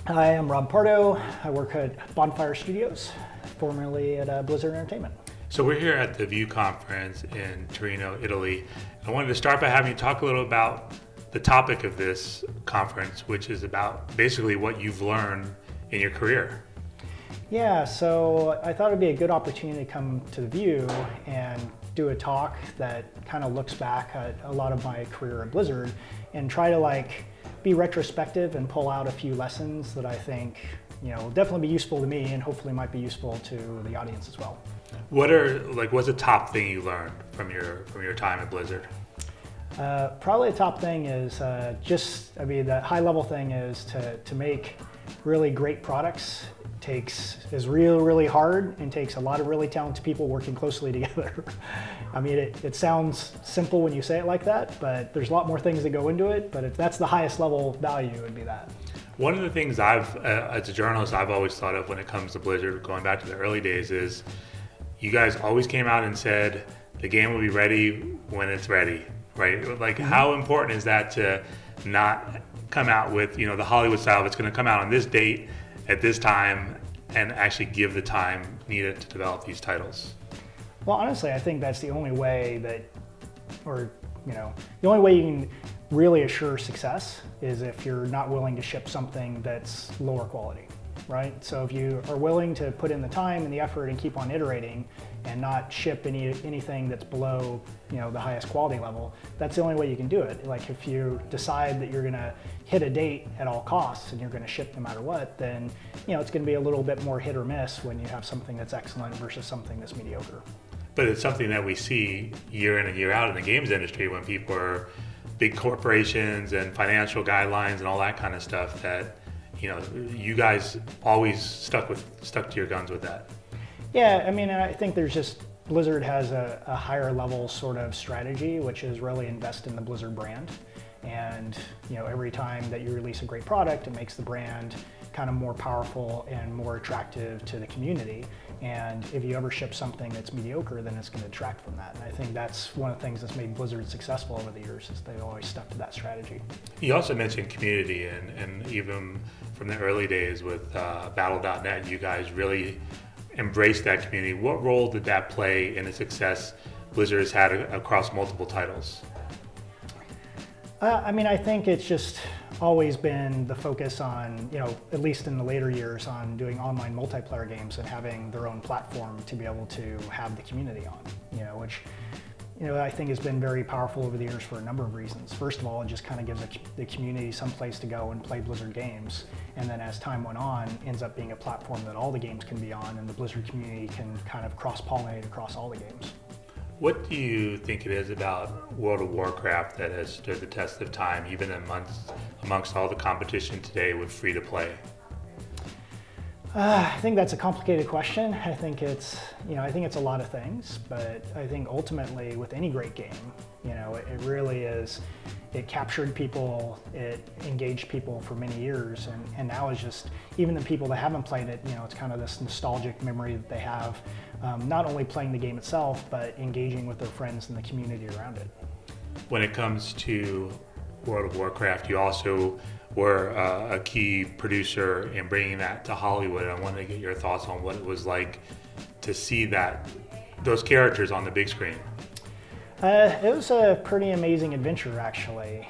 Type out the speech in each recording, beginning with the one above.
Hi, I'm Rob Pardo. I work at Bonfire Studios, formerly at Blizzard Entertainment. So we're here at the View Conference in Torino, Italy. I wanted to start by having you talk a little about the topic of this conference, which is about basically what you've learned in your career. Yeah, so I thought it'd be a good opportunity to come to the View and do a talk that kind of looks back at a lot of my career at Blizzard and try to be retrospective and pull out a few lessons that I think will definitely be useful to me and hopefully might be useful to the audience as well. What's the top thing you learned from your time at Blizzard? Probably the top thing is the high level thing is to make really great products is really hard and takes a lot of really talented people working closely together. I mean, it sounds simple when you say it like that, but there's a lot more things that go into it, but if that's the highest level value, it would be that. One of the things as a journalist, I've always thought of when it comes to Blizzard, going back to the early days, is you guys always came out and said, the game will be ready when it's ready, right? How important is that to not come out with, the Hollywood style, it's going to come out on this date, at this time, and actually give the time needed to develop these titles? Well, honestly, I think that's the only way the only way you can really assure success is if you're not willing to ship something that's lower quality, right? So if you are willing to put in the time and the effort and keep on iterating and not ship anything that's below the highest quality level, that's the only way you can do it. Like if you decide that you're gonna hit a date at all costs and you're gonna ship no matter what, then it's gonna be a little bit more hit or miss when you have something that's excellent versus something that's mediocre. But it's something that we see year in and year out in the games industry when people are big corporations and financial guidelines and all that kind of stuff that you guys always stuck to your guns with that. Yeah, I mean, I think Blizzard has a higher level sort of strategy, which is really invest in the Blizzard brand. And every time that you release a great product, it makes the brand kind of more powerful and more attractive to the community. And if you ever ship something that's mediocre, then it's going to detract from that. And I think that's one of the things that's made Blizzard successful over the years, is they've always stuck to that strategy. You also mentioned community, and even from the early days with Battle.net, you guys really embraced that community. What role did that play in the success Blizzard has had across multiple titles? I think it's just always been the focus on, at least in the later years, on doing online multiplayer games and having their own platform to be able to have the community on, which I think has been very powerful over the years for a number of reasons. First of all, it just kind of gives the community some place to go and play Blizzard games. And then as time went on, ends up being a platform that all the games can be on, and the Blizzard community can kind of cross-pollinate across all the games. What do you think it is about World of Warcraft that has stood the test of time, even amongst all the competition today with free-to-play? I think that's a complicated question. I think it's a lot of things, but I think ultimately with any great game, it really is, it captured people, it engaged people for many years, and now it's just, even the people that haven't played it, it's kind of this nostalgic memory that they have, not only playing the game itself, but engaging with their friends and the community around it. When it comes to World of Warcraft, you also were a key producer in bringing that to Hollywood. I wanted to get your thoughts on what it was like to see those characters on the big screen. It was a pretty amazing adventure, actually.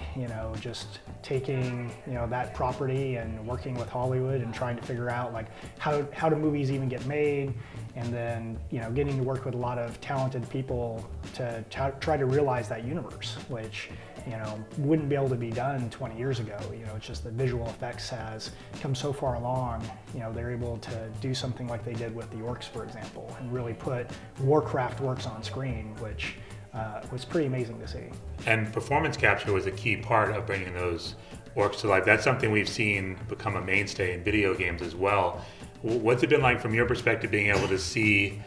Just taking that property and working with Hollywood and trying to figure out how do movies even get made, and then getting to work with a lot of talented people to try to realize that universe, which wouldn't be able to be done 20 years ago. It's just that visual effects has come so far along. They're able to do something like they did with the orcs, for example, and really put Warcraft works on screen, which was pretty amazing to see. And performance capture was a key part of bringing those orcs to life. That's something we've seen become a mainstay in video games as well. What's it been like from your perspective, being able to see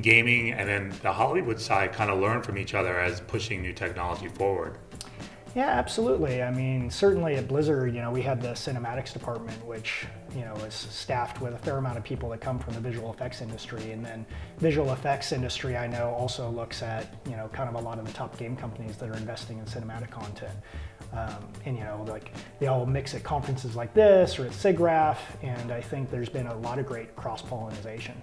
gaming and then the Hollywood side kind of learn from each other as pushing new technology forward? Yeah, absolutely. I mean, certainly at Blizzard, we had the cinematics department, which, is staffed with a fair amount of people that come from the visual effects industry. And then visual effects industry, I know, also looks at, kind of a lot of the top game companies that are investing in cinematic content. And, like they all mix at conferences like this or at SIGGRAPH, and I think there's been a lot of great cross-pollination.